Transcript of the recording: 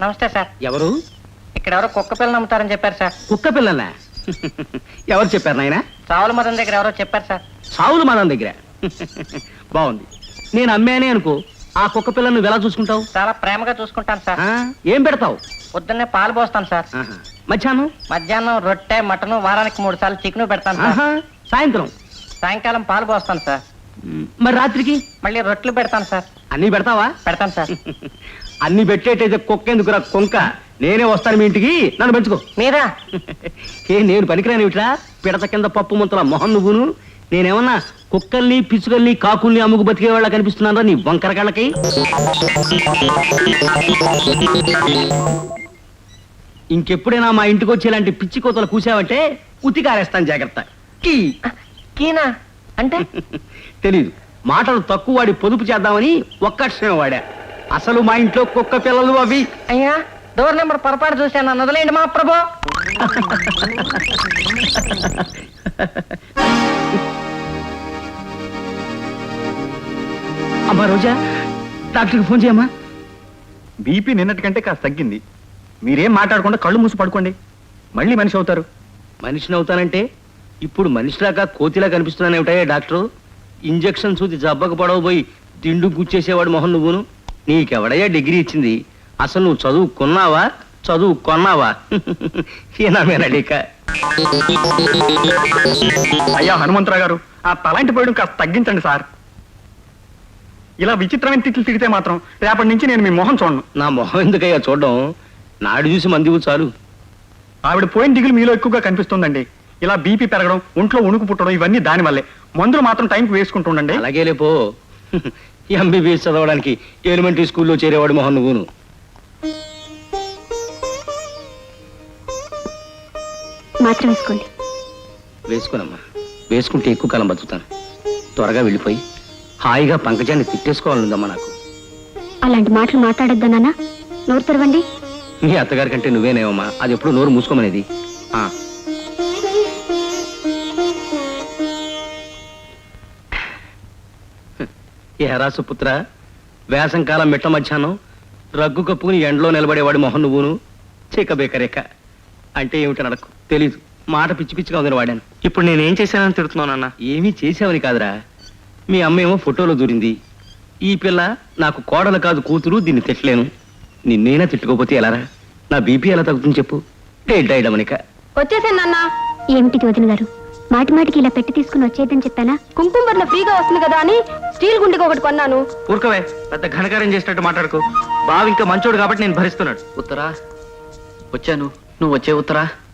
నమస్తే సార్. ఎవరు? ఇక్కడ ఎవరో కుక్క పిల్లని అమ్ముతారని చెప్పారు సార్. కుక్క పిల్లలా? ఎవరు చెప్పారు నాయన? చావుల మదన్ దగ్గర ఎవరో చెప్పారు సార్. సావులు మదం దగ్గర. బాగుంది. నేను అమ్మానే అనుకో, ఆ కుక్క పిల్లను నువ్వు ఎలా చూసుకుంటావు? చాలా ప్రేమగా చూసుకుంటాను సార్. ఏం పెడతావు? పొద్దున్నే పాలు పోస్తాను సార్. మధ్యాహ్నం? మధ్యాహ్నం రొట్టె మటను, వారానికి 3 సార్లు చికెన్ పెడతాను సార్. సాయంత్రం? సాయంకాలం పాలు పోస్తాను సార్. మరి రాత్రికి? మళ్ళీ రొట్టెలు పెడతాను సార్. అన్ని పెడతావా? పెడతాను సార్. అన్ని పెట్టేటైతే కుక్క ఎందుకురా కొంక? నేనే వస్తాను మీ ఇంటికి, నన్ను పెంచుకో. మీరా? నేను పనికిరాని ఇట్లా పిడత కింద పప్పు ముంతల మొహం నువ్వును. నేనేమన్నా కుక్కల్ని పిచ్చుకల్ని కాకుల్ని అమ్ముకు బతికే వాళ్ళ కనిపిస్తున్నారా నీ వంకర కళ్ళకి? ఇంకెప్పుడైనా మా ఇంటికి వచ్చేలాంటి పిచ్చి కోతలు కూసావంటే ఉతికారేస్తాను, జాగ్రత్త. కీనా అంటే? తెలీదు. మాటలు తక్కువ వాడి పొదుపు చేద్దామని ఒక్క అక్షరం వాడా. అసలు మా ఇంట్లో కుక్క పిల్లలు అవి. అయ్యా, డోర్ నెంబర్ పొరపాటు చూశాను, నన్ను వదిలేయండి మా ప్రభు. అమ్మా రోజా, డాక్టర్కి ఫోన్ చేయమ్మా. బీపీ నిన్నటి కంటే కాస్త తగ్గింది. మీరేం మాట్లాడకుండా కళ్ళు మూసి పడుకోండి, మళ్ళీ మనిషి అవుతారు. మనిషిని అవుతానంటే ఇప్పుడు మనిషిలాగా కోతిలా కనిపిస్తున్నానేమిటాయా డాక్టరు? ఇంజక్షన్ చూసి జబ్బకు పడవబోయి దిండు గుచ్చేసేవాడు మొహం నువ్వును. నీకెవడయ్యా డిగ్రీ ఇచ్చింది? అసలు నువ్వు చదువుకున్నావా చదువుకున్నావా? ఏనామేనడిక. అయ్యా హనుమంతరావు గారు, ఆ తలాంటి పోయడం కాస్త తగ్గించండి సార్. ఇలా విచిత్రమైన తిట్లు తిడితే మాత్రం రేపటి నుంచి నేను మీ మొహం చూడను. నా మొహం ఎందుకయ్యా చూడడం? నాడు చూసి మందివు చాలు. ఆవిడ పోయిన దిగులు మీలో ఎక్కువగా కనిపిస్తుందండి. ఇలా బీపీ పెరగడం, ఒంట్లో ఉణుకు పుట్టడం ఇవన్నీ దానివల్లే. మందులు మాత్రం టైంకి వేసుకుంటుండండి. అలాగే లేపో. ఎంబీబీఎస్ చదవడానికి ఎలిమెంటరీ స్కూల్లో చేరేవాడు మొహన్ నువ్వును. మాత్రం వేసుకోండి. వేసుకోనమ్మా, వేసుకుంటే ఎక్కువ కాలం బతుకుతాను. త్వరగా వెళ్ళిపోయి హాయిగా పంకజాన్ని తిట్టేసుకోవాలనుందమ్మా నాకు. అలాంటి మాటలు మాట్లాడొద్దా నాన్న? నోరు తెరవండి. మీ అత్తగారి కంటే నువ్వేనేవమ్మా, అది ఎప్పుడు నోరు మూసుకోమనేది. ఏరా సుపుత్ర, వేసంకాలం మిట్ట మధ్యాహ్నం రగ్గు కప్పుకుని ఎండలో నిలబడేవాడు మొహన్ నువ్వును. చీక బేకరేక అంటే ఏమిటో నాకు తెలీదు. మాట పిచ్చి పిచ్చిగా ఉందని వాడాను. ఇప్పుడు నేనేం చేశానని తిడుతున్నానన్నా? ఏమీ చేసావని కాదురా, మీ అమ్మేమో ఫోటోలో దూరింది. ఈ పిల్ల నాకు కోడలు కాదు కూతురు, దీన్ని తిట్టలేను. నిన్నైనా తిట్టుకోపోతే ఎలారా? నా బీపీ ఎలా తగ్గుతుంది చెప్పు? డేడ్డాయిడమనిక వచ్చేసాను నాన్న. ఏమిటి వదిన గారు, మాటి మాటికి ఇలా పెట్టి తీసుకుని వచ్చేద్దని చెప్పానా? కుంకుమ బర్ల ఫ్రీగా వస్తుంది కదా అని స్టీల్ గుండెకి ఒకటి కొన్నాను. ఊరుకోవే, పెద్ద ఘనకార్యం చేసినట్టు మాట్లాడుకో. బావ ఇంకా మంచోడు కాబట్టి నేను భరిస్తున్నాడు. ఉత్తరా వచ్చాను, నువ్వు వచ్చే ఉత్తరా.